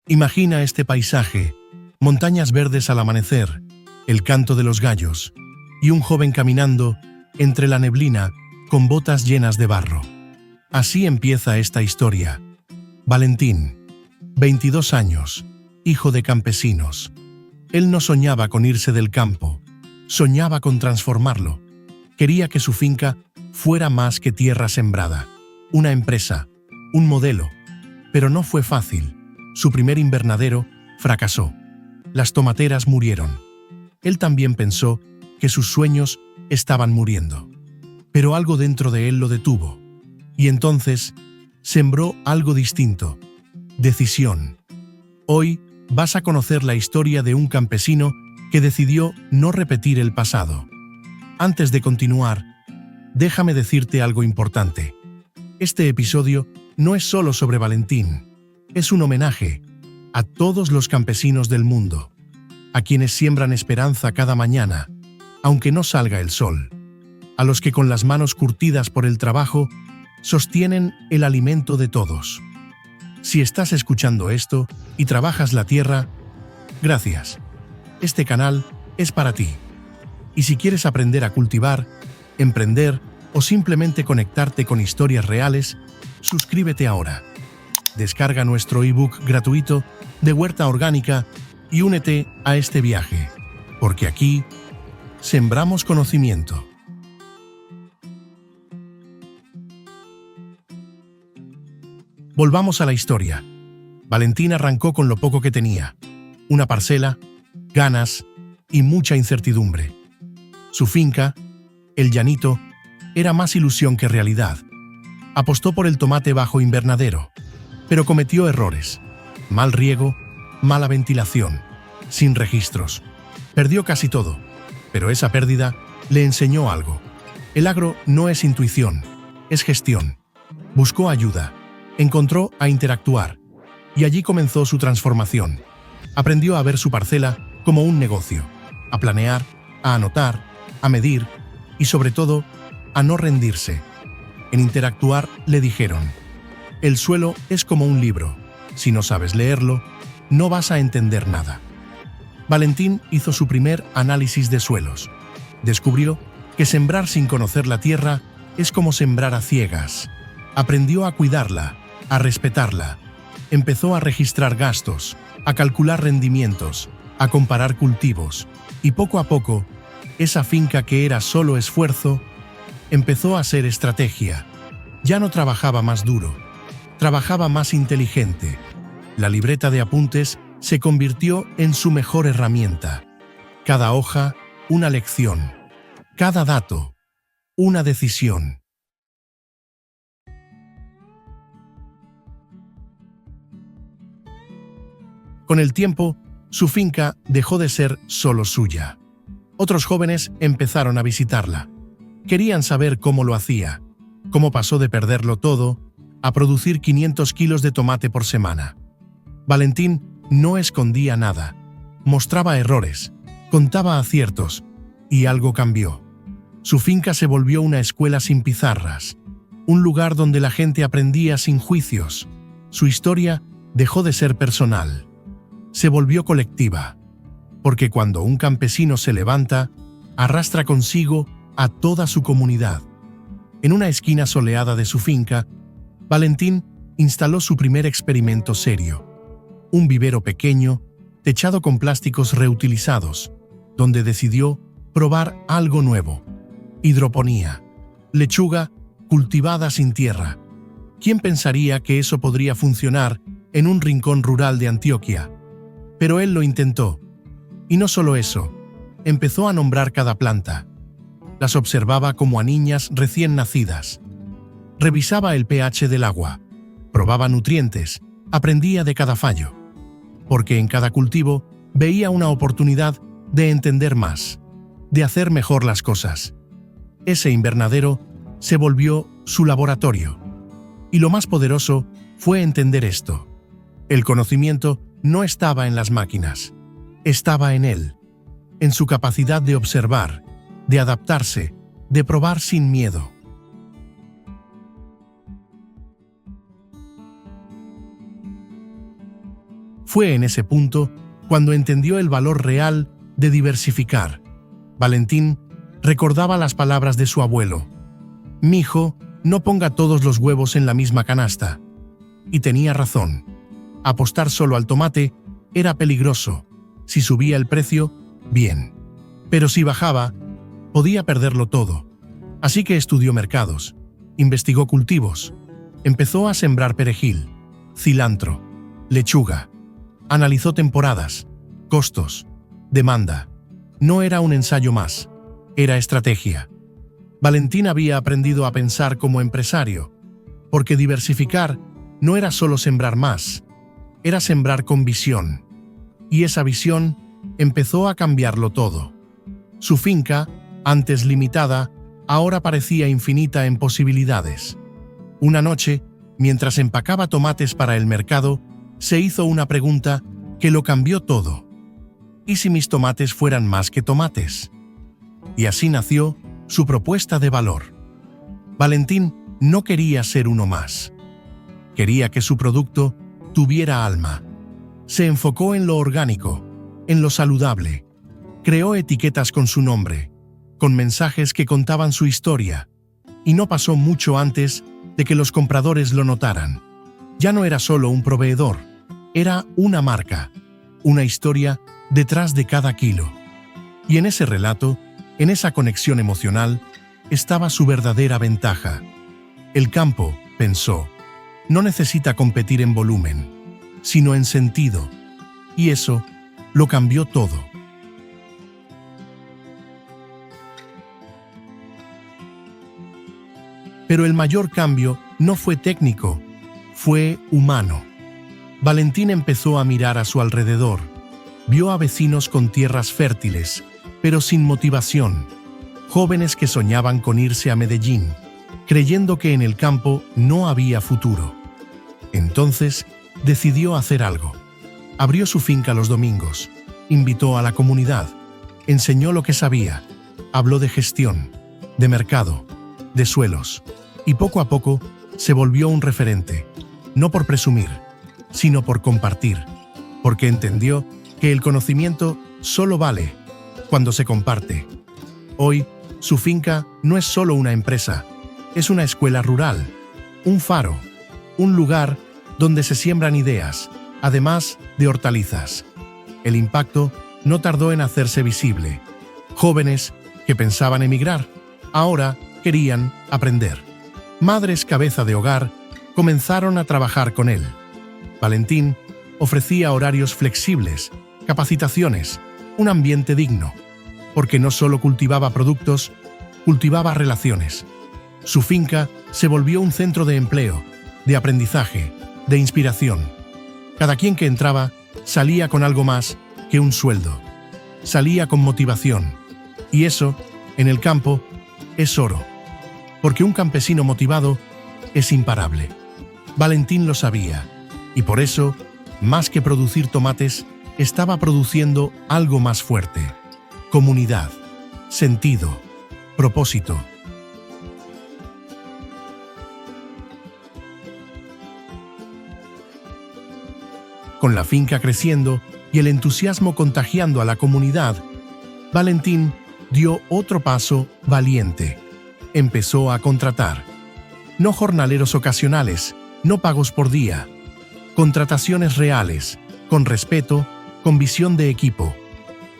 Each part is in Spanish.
Imagina este paisaje: montañas verdes al amanecer, el canto de los gallos y un joven caminando entre la neblina con botas llenas de barro. Así empieza esta historia. Valentín, 22 años, hijo de campesinos. Él no soñaba con irse del campo, soñaba con transformarlo. Quería que su finca fuera más que tierra sembrada, una empresa, un modelo. Pero no fue fácil. Su primer invernadero fracasó. Las tomateras murieron. Él también pensó que sus sueños estaban muriendo. Pero algo dentro de él lo detuvo. Y entonces sembró algo distinto: decisión. Hoy vas a conocer la historia de un campesino que decidió no repetir el pasado. Antes de continuar, déjame decirte algo importante. Este episodio no es solo sobre Valentín. Es un homenaje a todos los campesinos del mundo, a quienes siembran esperanza cada mañana, aunque no salga el sol, a los que con las manos curtidas por el trabajo sostienen el alimento de todos. Si estás escuchando esto y trabajas la tierra, gracias. Este canal es para ti. Y si quieres aprender a cultivar, emprender o simplemente conectarte con historias reales, suscríbete ahora. Descarga nuestro ebook gratuito de Huerta Orgánica y únete a este viaje, porque aquí sembramos conocimiento. Volvamos a la historia. Valentín arrancó con lo poco que tenía: una parcela, ganas y mucha incertidumbre. Su finca, el llanito, era más ilusión que realidad. Apostó por el tomate bajo invernadero, pero cometió errores: mal riego, mala ventilación, sin registros. Perdió casi todo, pero esa pérdida le enseñó algo. El agro no es intuición, es gestión. Buscó ayuda, encontró a Interactuar, y allí comenzó su transformación. Aprendió a ver su parcela como un negocio, a planear, a anotar, a medir y sobre todo, a no rendirse. En Interactuar le dijeron: el suelo es como un libro. Si no sabes leerlo, no vas a entender nada. Valentín hizo su primer análisis de suelos. Descubrió que sembrar sin conocer la tierra es como sembrar a ciegas. Aprendió a cuidarla, a respetarla. Empezó a registrar gastos, a calcular rendimientos, a comparar cultivos. Y poco a poco, esa finca que era solo esfuerzo, empezó a ser estrategia. Ya no trabajaba más duro, trabajaba más inteligente. La libreta de apuntes se convirtió en su mejor herramienta. Cada hoja, una lección. Cada dato, una decisión. Con el tiempo, su finca dejó de ser solo suya. Otros jóvenes empezaron a visitarla. Querían saber cómo lo hacía, cómo pasó de perderlo todo a producir 500 kilos de tomate por semana. Valentín no escondía nada, mostraba errores, contaba aciertos, y algo cambió. Su finca se volvió una escuela sin pizarras, un lugar donde la gente aprendía sin juicios. Su historia dejó de ser personal, se volvió colectiva, porque cuando un campesino se levanta, arrastra consigo a toda su comunidad. En una esquina soleada de su finca, Valentín instaló su primer experimento serio: un vivero pequeño, techado con plásticos reutilizados, donde decidió probar algo nuevo: hidroponía, lechuga cultivada sin tierra. ¿Quién pensaría que eso podría funcionar en un rincón rural de Antioquia? Pero él lo intentó. Y no solo eso, empezó a nombrar cada planta. Las observaba como a niñas recién nacidas. Revisaba el pH del agua, probaba nutrientes, aprendía de cada fallo. Porque en cada cultivo veía una oportunidad de entender más, de hacer mejor las cosas. Ese invernadero se volvió su laboratorio. Y lo más poderoso fue entender esto: el conocimiento no estaba en las máquinas, estaba en él, en su capacidad de observar, de adaptarse, de probar sin miedo. Fue en ese punto cuando entendió el valor real de diversificar. Valentín recordaba las palabras de su abuelo: «Mijo, no ponga todos los huevos en la misma canasta». Y tenía razón. Apostar solo al tomate era peligroso. Si subía el precio, bien. Pero si bajaba, podía perderlo todo. Así que estudió mercados, investigó cultivos, empezó a sembrar perejil, cilantro, lechuga. Analizó temporadas, costos, demanda. No era un ensayo más, era estrategia. Valentín había aprendido a pensar como empresario, porque diversificar no era solo sembrar más, era sembrar con visión. Y esa visión empezó a cambiarlo todo. Su finca, antes limitada, ahora parecía infinita en posibilidades. Una noche, mientras empacaba tomates para el mercado, se hizo una pregunta que lo cambió todo. ¿Y si mis tomates fueran más que tomates? Y así nació su propuesta de valor. Valentín no quería ser uno más. Quería que su producto tuviera alma. Se enfocó en lo orgánico, en lo saludable. Creó etiquetas con su nombre, con mensajes que contaban su historia. Y no pasó mucho antes de que los compradores lo notaran. Ya no era solo un proveedor, era una marca, una historia detrás de cada kilo. Y en ese relato, en esa conexión emocional, estaba su verdadera ventaja. El campo, pensó, no necesita competir en volumen, sino en sentido. Y eso lo cambió todo. Pero el mayor cambio no fue técnico, fue humano. Valentín empezó a mirar a su alrededor. Vio a vecinos con tierras fértiles, pero sin motivación. Jóvenes que soñaban con irse a Medellín, creyendo que en el campo no había futuro. Entonces, decidió hacer algo. Abrió su finca los domingos, invitó a la comunidad, enseñó lo que sabía, habló de gestión, de mercado, de suelos, y poco a poco se volvió un referente, no por presumir, sino por compartir, porque entendió que el conocimiento solo vale cuando se comparte. Hoy, su finca no es solo una empresa, es una escuela rural, un faro, un lugar donde se siembran ideas, además de hortalizas. El impacto no tardó en hacerse visible. Jóvenes que pensaban emigrar, ahora querían aprender. Madres cabeza de hogar comenzaron a trabajar con él. Valentín ofrecía horarios flexibles, capacitaciones, un ambiente digno, porque no solo cultivaba productos, cultivaba relaciones. Su finca se volvió un centro de empleo, de aprendizaje, de inspiración. Cada quien que entraba salía con algo más que un sueldo. Salía con motivación. Y eso, en el campo, es oro. Porque un campesino motivado es imparable. Valentín lo sabía. Y por eso, más que producir tomates, estaba produciendo algo más fuerte. Comunidad, sentido, propósito. Con la finca creciendo y el entusiasmo contagiando a la comunidad, Valentín dio otro paso valiente. Empezó a contratar. No jornaleros ocasionales, no pagos por día. Contrataciones reales, con respeto, con visión de equipo.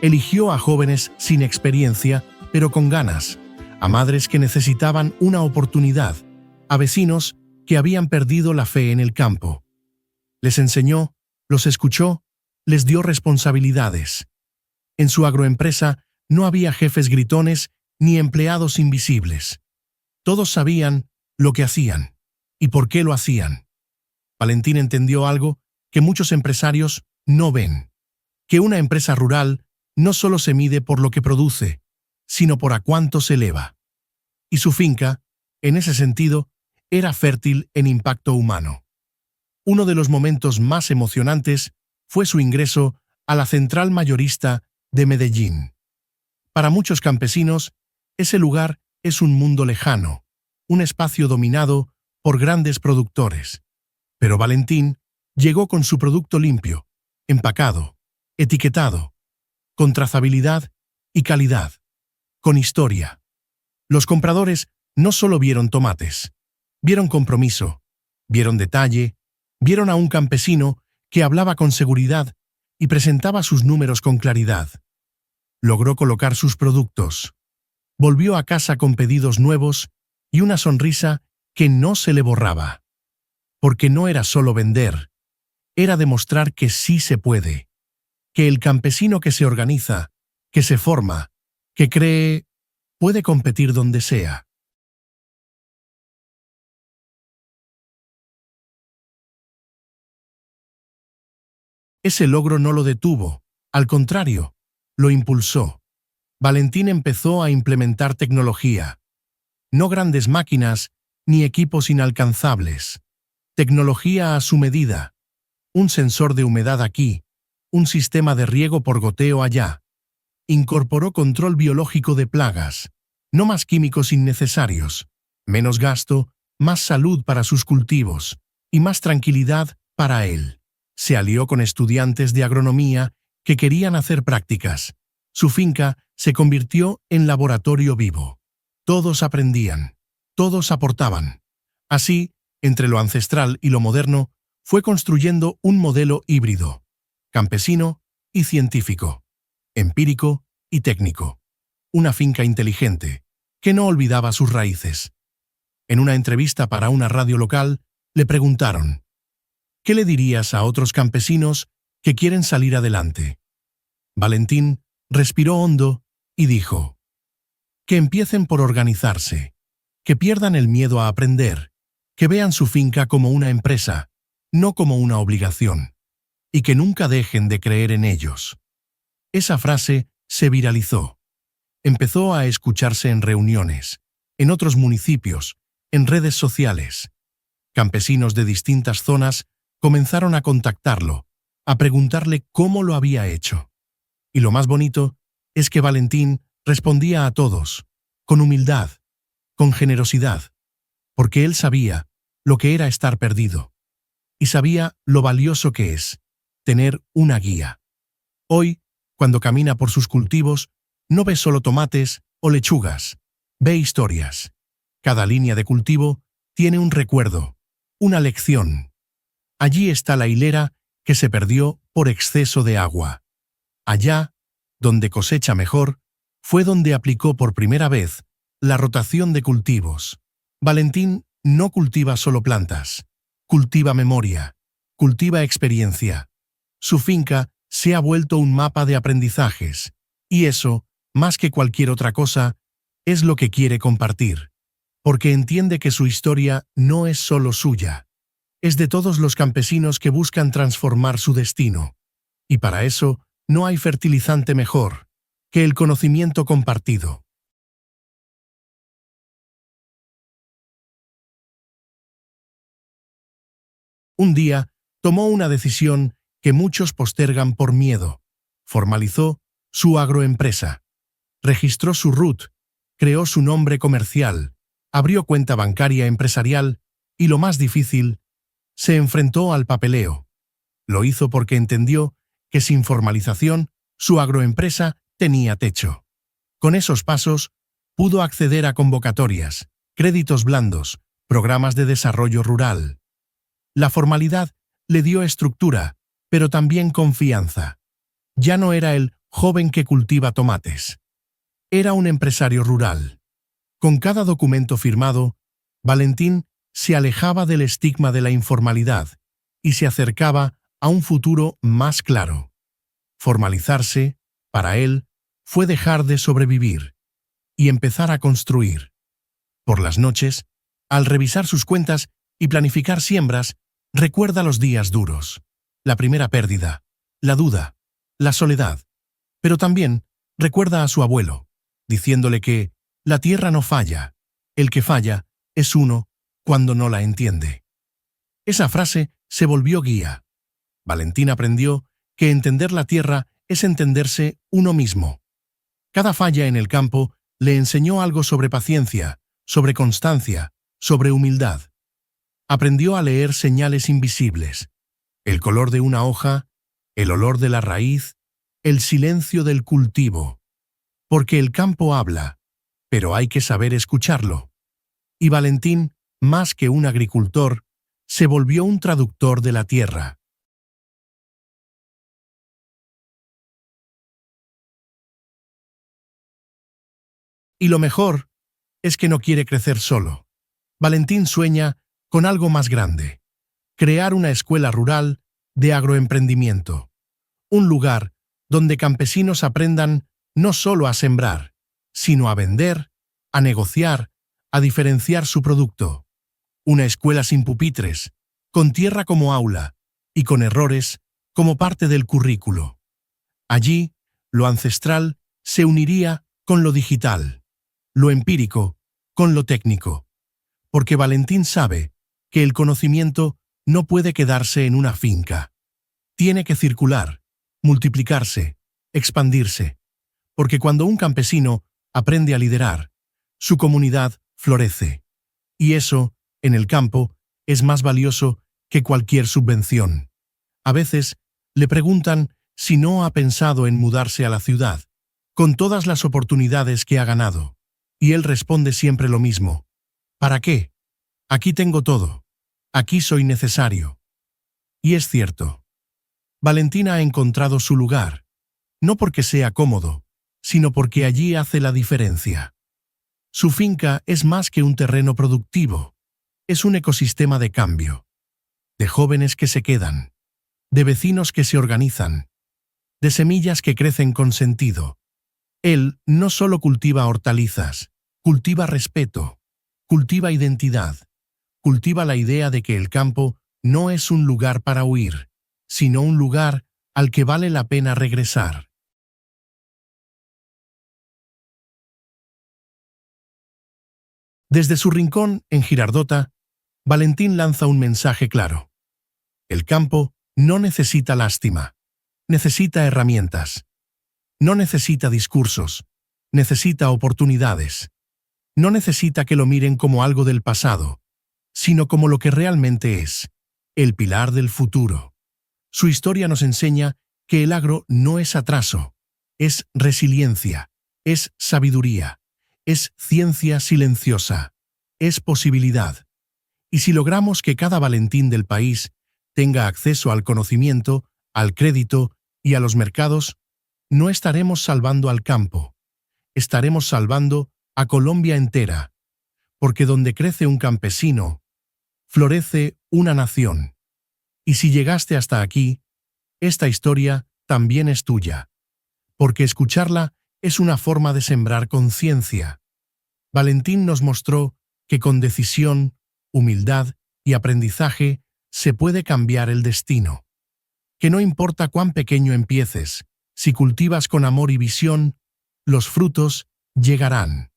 Eligió a jóvenes sin experiencia, pero con ganas, a madres que necesitaban una oportunidad, a vecinos que habían perdido la fe en el campo. Les enseñó, los escuchó, les dio responsabilidades. En su agroempresa no había jefes gritones ni empleados invisibles. Todos sabían lo que hacían y por qué lo hacían. Valentín entendió algo que muchos empresarios no ven: que una empresa rural no solo se mide por lo que produce, sino por a cuánto se eleva. Y su finca, en ese sentido, era fértil en impacto humano. Uno de los momentos más emocionantes fue su ingreso a la central mayorista de Medellín. Para muchos campesinos, ese lugar es un mundo lejano, un espacio dominado por grandes productores. Pero Valentín llegó con su producto limpio, empacado, etiquetado, con trazabilidad y calidad, con historia. Los compradores no solo vieron tomates, vieron compromiso, vieron detalle, vieron a un campesino que hablaba con seguridad y presentaba sus números con claridad. Logró colocar sus productos. Volvió a casa con pedidos nuevos y una sonrisa que no se le borraba. Porque no era solo vender, era demostrar que sí se puede, que el campesino que se organiza, que se forma, que cree, puede competir donde sea. Ese logro no lo detuvo, al contrario, lo impulsó. Valentín empezó a implementar tecnología. No grandes máquinas ni equipos inalcanzables. Tecnología a su medida. Un sensor de humedad aquí, un sistema de riego por goteo allá. Incorporó control biológico de plagas. No más químicos innecesarios. Menos gasto, más salud para sus cultivos y más tranquilidad para él. Se alió con estudiantes de agronomía que querían hacer prácticas. Su finca se convirtió en laboratorio vivo. Todos aprendían, todos aportaban. Así, entre lo ancestral y lo moderno, fue construyendo un modelo híbrido, campesino y científico, empírico y técnico. Una finca inteligente, que no olvidaba sus raíces. En una entrevista para una radio local, le preguntaron: ¿qué le dirías a otros campesinos que quieren salir adelante? Valentín respiró hondo y dijo: que empiecen por organizarse, que pierdan el miedo a aprender, que vean su finca como una empresa, no como una obligación, y que nunca dejen de creer en ellos. Esa frase se viralizó. Empezó a escucharse en reuniones, en otros municipios, en redes sociales. Campesinos de distintas zonas comenzaron a contactarlo, a preguntarle cómo lo había hecho. Y lo más bonito es que Valentín respondía a todos, con humildad, con generosidad, porque él sabía lo que era estar perdido, y sabía lo valioso que es tener una guía. Hoy, cuando camina por sus cultivos, no ve solo tomates o lechugas, ve historias. Cada línea de cultivo tiene un recuerdo, una lección. Allí está la hilera que se perdió por exceso de agua. Allá, donde cosecha mejor, fue donde aplicó por primera vez la rotación de cultivos. Valentín no cultiva solo plantas, cultiva memoria, cultiva experiencia. Su finca se ha vuelto un mapa de aprendizajes, y eso, más que cualquier otra cosa, es lo que quiere compartir, porque entiende que su historia no es solo suya, es de todos los campesinos que buscan transformar su destino, y para eso no hay fertilizante mejor que el conocimiento compartido. Un día, tomó una decisión que muchos postergan por miedo. Formalizó su agroempresa. Registró su RUT, creó su nombre comercial, abrió cuenta bancaria empresarial y, lo más difícil, se enfrentó al papeleo. Lo hizo porque entendió que sin formalización, su agroempresa tenía techo. Con esos pasos, pudo acceder a convocatorias, créditos blandos, programas de desarrollo rural. La formalidad le dio estructura, pero también confianza. Ya no era el joven que cultiva tomates. Era un empresario rural. Con cada documento firmado, Valentín se alejaba del estigma de la informalidad y se acercaba a un futuro más claro. Formalizarse, para él, fue dejar de sobrevivir y empezar a construir. Por las noches, al revisar sus cuentas y planificar siembras, recuerda los días duros, la primera pérdida, la duda, la soledad, pero también recuerda a su abuelo, diciéndole que la tierra no falla, el que falla es uno cuando no la entiende. Esa frase se volvió guía. Valentín aprendió que entender la tierra es entenderse uno mismo. Cada falla en el campo le enseñó algo sobre paciencia, sobre constancia, sobre humildad. Aprendió a leer señales invisibles, el color de una hoja, el olor de la raíz, el silencio del cultivo. Porque el campo habla, pero hay que saber escucharlo. Y Valentín, más que un agricultor, se volvió un traductor de la tierra. Y lo mejor es que no quiere crecer solo. Valentín sueña con algo más grande: crear una escuela rural de agroemprendimiento. Un lugar donde campesinos aprendan no solo a sembrar, sino a vender, a negociar, a diferenciar su producto. Una escuela sin pupitres, con tierra como aula y con errores como parte del currículo. Allí, lo ancestral se uniría con lo digital, lo empírico con lo técnico, porque Valentín sabe que el conocimiento no puede quedarse en una finca. Tiene que circular, multiplicarse, expandirse, porque cuando un campesino aprende a liderar, su comunidad florece. Y eso, en el campo, es más valioso que cualquier subvención. A veces, le preguntan si no ha pensado en mudarse a la ciudad, con todas las oportunidades que ha ganado. Y él responde siempre lo mismo: ¿para qué? Aquí tengo todo. Aquí soy necesario. Y es cierto. Valentín ha encontrado su lugar, no porque sea cómodo, sino porque allí hace la diferencia. Su finca es más que un terreno productivo, es un ecosistema de cambio, de jóvenes que se quedan, de vecinos que se organizan, de semillas que crecen con sentido. Él no solo cultiva hortalizas, cultiva respeto, cultiva identidad, cultiva la idea de que el campo no es un lugar para huir, sino un lugar al que vale la pena regresar. Desde su rincón en Girardota, Valentín lanza un mensaje claro: el campo no necesita lástima, necesita herramientas. No necesita discursos, necesita oportunidades. No necesita que lo miren como algo del pasado, sino como lo que realmente es: el pilar del futuro. Su historia nos enseña que el agro no es atraso, es resiliencia, es sabiduría, es ciencia silenciosa, es posibilidad. Y si logramos que cada Valentín del país tenga acceso al conocimiento, al crédito y a los mercados, no estaremos salvando al campo, estaremos salvando a Colombia entera, porque donde crece un campesino, florece una nación. Y si llegaste hasta aquí, esta historia también es tuya, porque escucharla es una forma de sembrar conciencia. Valentín nos mostró que con decisión, humildad y aprendizaje se puede cambiar el destino. Que no importa cuán pequeño empieces, si cultivas con amor y visión, los frutos llegarán.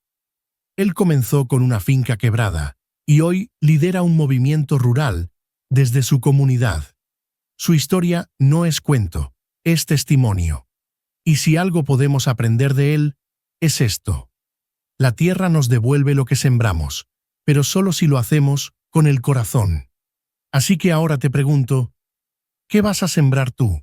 Él comenzó con una finca quebrada y hoy lidera un movimiento rural desde su comunidad. Su historia no es cuento, es testimonio. Y si algo podemos aprender de él, es esto: la tierra nos devuelve lo que sembramos, pero solo si lo hacemos con el corazón. Así que ahora te pregunto, ¿qué vas a sembrar tú?